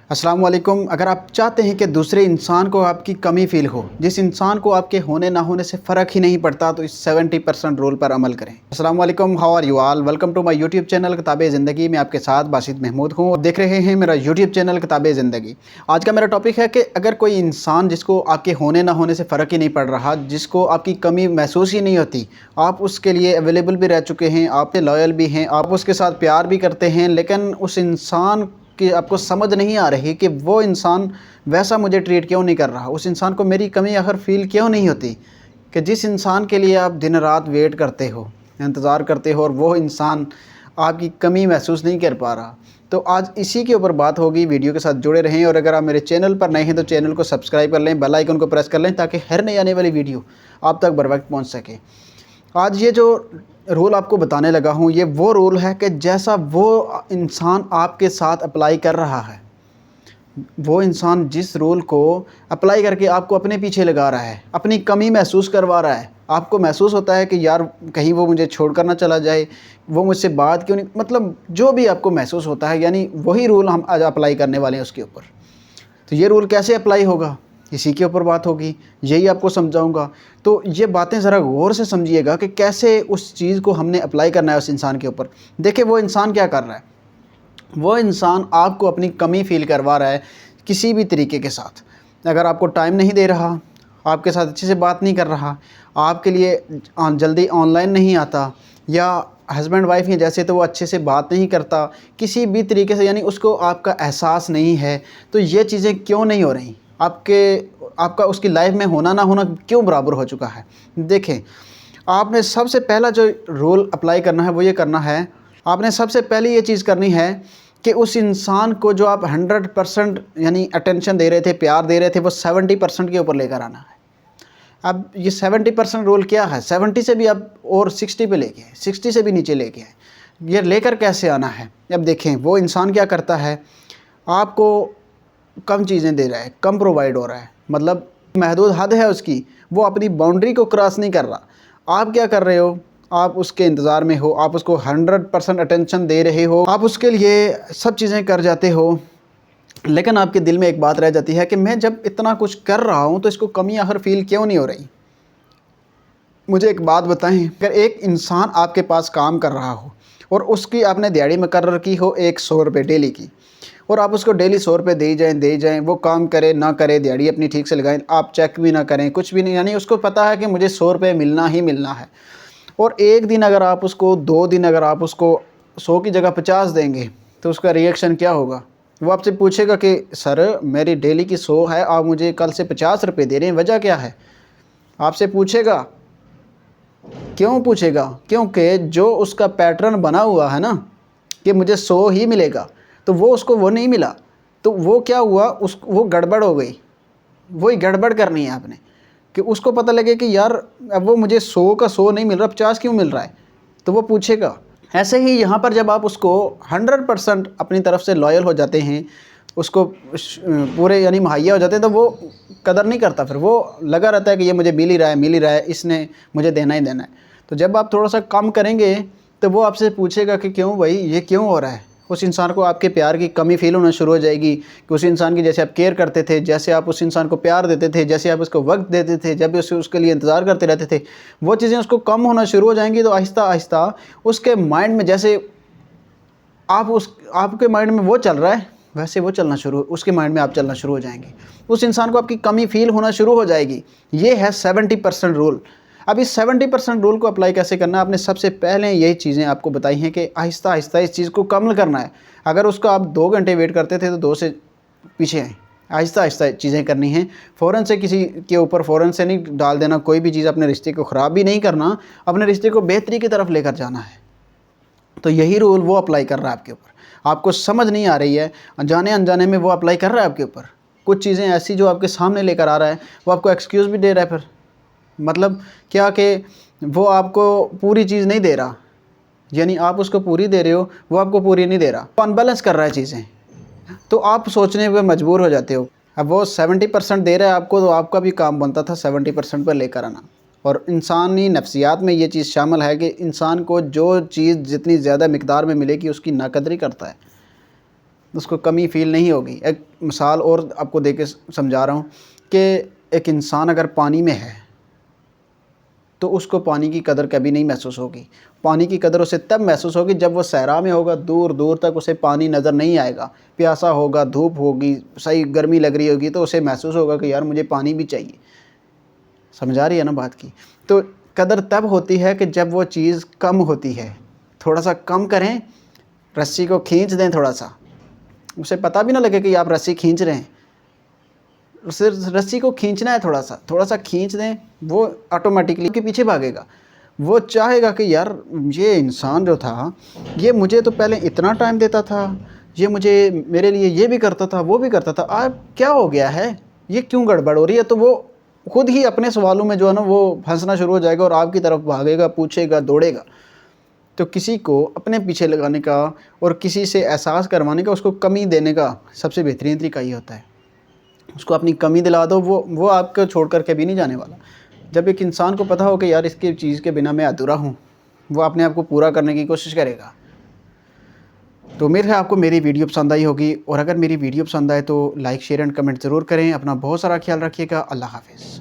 अस्सलाम वालेकुम। अगर आप चाहते हैं कि दूसरे इंसान को आपकी कमी फ़ील हो, जिस इंसान को आपके होने ना होने से फ़र्क ही नहीं पड़ता, तो इस 70% रूल पर अमल करें। अस्सलाम वालेकुम, how are you all, welcome to my YouTube channel किताबे ज़िंदगी में आपके साथ बासित महमूद हूँ। आप देख रहे हैं मेरा यूट्यूब चैनल किताबे ज़िंदगी। आज का मेरा टॉपिक है कि अगर कोई इंसान जिसको आपके होने ना होने से फ़र्क ही नहीं पड़ रहा, जिसको आपकी कमी महसूस ही नहीं होती, आप उसके लिए अवेलेबल भी रह चुके हैं, आप पे लॉयल भी हैं, आप उसके साथ प्यार भी करते हैं, लेकिन उस इंसान कि आपको समझ नहीं आ रही कि वो इंसान वैसा मुझे ट्रीट क्यों नहीं कर रहा, उस इंसान को मेरी कमी आखिर फ़ील क्यों नहीं होती, कि जिस इंसान के लिए आप दिन रात वेट करते हो, इंतज़ार करते हो, और वो इंसान आपकी कमी महसूस नहीं कर पा रहा। तो आज इसी के ऊपर बात होगी, वीडियो के साथ जुड़े रहें। और अगर आप मेरे चैनल पर नए हैं तो चैनल को सब्सक्राइब कर लें, बेल आइकन को प्रेस कर लें, ताकि हर नई आने वाली वीडियो आप तक बर वक्त पहुँच सके। आज ये जो रूल आपको बताने लगा हूँ, ये वो रूल है कि जैसा वो इंसान आपके साथ अप्लाई कर रहा है, वो इंसान जिस रूल को अप्लाई करके आपको अपने पीछे लगा रहा है, अपनी कमी महसूस करवा रहा है, आपको महसूस होता है कि यार कहीं वो मुझे छोड़कर ना चला जाए, वो मुझसे बात क्यों नहीं, मतलब जो भी आपको महसूस होता है, यानी वही रूल हम आज अप्लाई करने वाले हैं उसके ऊपर। तो ये रूल कैसे अप्लाई होगा, इसी के ऊपर बात होगी, यही आपको समझाऊंगा। तो ये बातें ज़रा गौर से समझिएगा कि कैसे उस चीज़ को हमने अप्लाई करना है उस इंसान के ऊपर। देखिए वो इंसान क्या कर रहा है, वो इंसान आपको अपनी कमी फ़ील करवा रहा है किसी भी तरीके के साथ। अगर आपको टाइम नहीं दे रहा, आपके साथ अच्छे से बात नहीं कर रहा, आपके लिए जल्दी ऑनलाइन नहीं आता, या हस्बैंड वाइफ हैं जैसे तो वो अच्छे से बात नहीं करता, किसी भी तरीके से, यानी उसको आपका एहसास नहीं है, तो ये चीज़ें क्यों नहीं हो रही, आपका उसकी लाइफ में होना ना होना क्यों बराबर हो चुका है। देखें, आपने सबसे पहला जो रूल अप्लाई करना है वो ये करना है, आपने सबसे पहले ये चीज़ करनी है कि उस इंसान को जो आप 100% यानी अटेंशन दे रहे थे, प्यार दे रहे थे, वो 70% के ऊपर लेकर आना है। अब ये 70% रूल क्या है, 70 से भी आप और 60 पे लेके आए, 60 से भी नीचे लेके आए, ये लेकर कैसे आना है। अब देखें वो इंसान क्या करता है, आपको कम चीज़ें दे रहा है, कम प्रोवाइड हो रहा है, मतलब महदूद हद है उसकी, वो अपनी बाउंड्री को क्रॉस नहीं कर रहा। आप क्या कर रहे हो, आप उसके इंतज़ार में हो, आप उसको 100% अटेंशन दे रहे हो, आप उसके लिए सब चीज़ें कर जाते हो, लेकिन आपके दिल में एक बात रह जाती है कि मैं जब इतना कुछ कर रहा हूँ तो इसको कमी आखिर फ़ील क्यों नहीं हो रही। मुझे एक बात बताएं, अगर एक इंसान आपके पास काम कर रहा हो और उसकी आपने दिहाड़ी मुकर्रर की हो 100 रुपये डेली की, और आप उसको डेली 100 रुपये दे जाएँ, वो काम करे ना करे, दिहाड़ी अपनी ठीक से लगाएं, आप चेक भी ना करें, कुछ भी नहीं, यानी उसको पता है कि मुझे 100 रुपये मिलना ही मिलना है। और एक दिन अगर आप उसको, 2 दिन अगर आप उसको 100 की जगह 50 देंगे, तो उसका रिएक्शन क्या होगा। वो आपसे पूछेगा कि सर मेरी डेली की 100 है, आप मुझे कल से 50 रुपये दे रहे हैं, वजह क्या है। आपसे पूछेगा, क्यों पूछेगा, क्योंकि जो उसका पैटर्न बना हुआ है ना कि मुझे 100 ही मिलेगा, तो वो उसको वो नहीं मिला, तो वो क्या हुआ, वो गड़बड़ हो गई। वही गड़बड़ करनी है आपने, कि उसको पता लगे कि यार अब वो मुझे 100 का 100 नहीं मिल रहा, 50 क्यों मिल रहा है, तो वो पूछेगा। ऐसे ही यहाँ पर जब आप उसको 100% अपनी तरफ से लॉयल हो जाते हैं, उसको पूरे यानी मुहैया हो जाते हैं, तो वो कदर नहीं करता, फिर वो लगा रहता है कि ये मुझे मिल ही रहा है, इसने मुझे देना ही देना है। तो जब आप थोड़ा सा कम करेंगे तो वो आपसे पूछेगा कि क्यों भाई ये क्यों हो रहा है। उस इंसान को आपके प्यार की कमी फ़ील होना शुरू हो जाएगी, कि उस इंसान की जैसे आप केयर करते थे, जैसे आप उस इंसान को प्यार देते थे, जैसे आप उसको वक्त देते थे, जब उसके लिए इंतज़ार करते रहते थे, वो चीज़ें उसको कम होना शुरू हो जाएंगी। तो आहिस्ता आहिस्ता उसके माइंड में, जैसे आपके माइंड में वो चल रहा है, वैसे वो चलना शुरू, उसके माइंड में आप चलना शुरू हो जाएंगे। उस इंसान को आपकी कमी फ़ील होना शुरू हो जाएगी। ये है 70% रूल। अब इस 70% रूल को अप्लाई कैसे करना है, आपने सबसे पहले यही चीज़ें आपको बताई हैं कि आहिस्ता आहिस्ता इस चीज़ को कम करना है। अगर उसको आप 2 घंटे वेट करते थे तो 2 से पीछे आएँ, आहिस्ता आहिस्ता चीज़ें करनी हैं। फ़ौरन से किसी के ऊपर फ़ौरन से नहीं डाल देना कोई भी चीज़, अपने रिश्ते को ख़राब भी नहीं करना, अपने रिश्ते को बेहतरी की तरफ लेकर जाना है। तो यही रूल वो अप्लाई कर रहा है आपके ऊपर। आपको समझ नहीं आ रही है, जाने अनजाने में वो अप्लाई कर रहा है आपके ऊपर। कुछ चीज़ें ऐसी जो आपके सामने लेकर आ रहा है, वो आपको एक्सक्यूज़ भी दे रहा है। फिर मतलब क्या कि वो आपको पूरी चीज़ नहीं दे रहा, यानी आप उसको पूरी दे रहे हो, वो आपको पूरी नहीं दे रहा, वो अनबैलेंस कर रहा है चीज़ें। तो आप सोचने पे मजबूर हो जाते हो। अब वो 70% दे रहा है आपको, तो आपका भी काम बनता था 70% पर लेकर आना। और इंसानी नफ्सियात में ये चीज़ शामिल है कि इंसान को जो चीज़ जितनी ज़्यादा मिकदार में मिलेगी उसकी नाकदरी करता है। उसको कमी फ़ील नहीं होगी। एक मिसाल और आपको दे के समझा रहा हूँ कि एक इंसान अगर पानी में है तो उसको पानी की कदर कभी नहीं महसूस होगी। पानी की कदर उसे तब महसूस होगी जब वो सहरा में होगा, दूर दूर तक उसे पानी नज़र नहीं आएगा, प्यासा होगा, धूप होगी, सही गर्मी लग रही होगी, तो उसे महसूस होगा कि यार मुझे पानी भी चाहिए। समझ आ रही है ना बात की? तो कदर तब होती है कि जब वो चीज़ कम होती है। थोड़ा सा कम करें, रस्सी को खींच दें थोड़ा सा, उसे पता भी ना लगे कि आप रस्सी खींच रहे हैं। सिर्फ रस्सी को खींचना है, थोड़ा सा खींच दें, वो ऑटोमेटिकली के पीछे भागेगा। वो चाहेगा कि यार ये इंसान जो था, ये मुझे तो पहले इतना टाइम देता था, ये मुझे मेरे लिए ये भी करता था, वो भी करता था, अब क्या हो गया है, ये क्यों गड़बड़ हो रही है? तो वो खुद ही अपने सवालों में जो है ना वो फंसना शुरू हो जाएगा और आपकी तरफ भागेगा, पूछेगा, दौड़ेगा। तो किसी को अपने पीछे लगाने का और किसी से एहसास करवाने का, उसको कमी देने का सबसे बेहतरीन तरीका ये होता है। उसको अपनी कमी दिला दो, वो आपको छोड़ कर कभी नहीं जाने वाला। जब एक इंसान को पता हो कि यार इसकी चीज़ के बिना मैं अधूरा हूँ, वो अपने आप को पूरा करने की कोशिश करेगा। तो उम्मीद है आपको मेरी वीडियो पसंद आई होगी, और अगर मेरी वीडियो पसंद आए तो लाइक, शेयर एंड कमेंट ज़रूर करें। अपना बहुत सारा ख्याल रखिएगा। अल्लाह हाफ़िज़।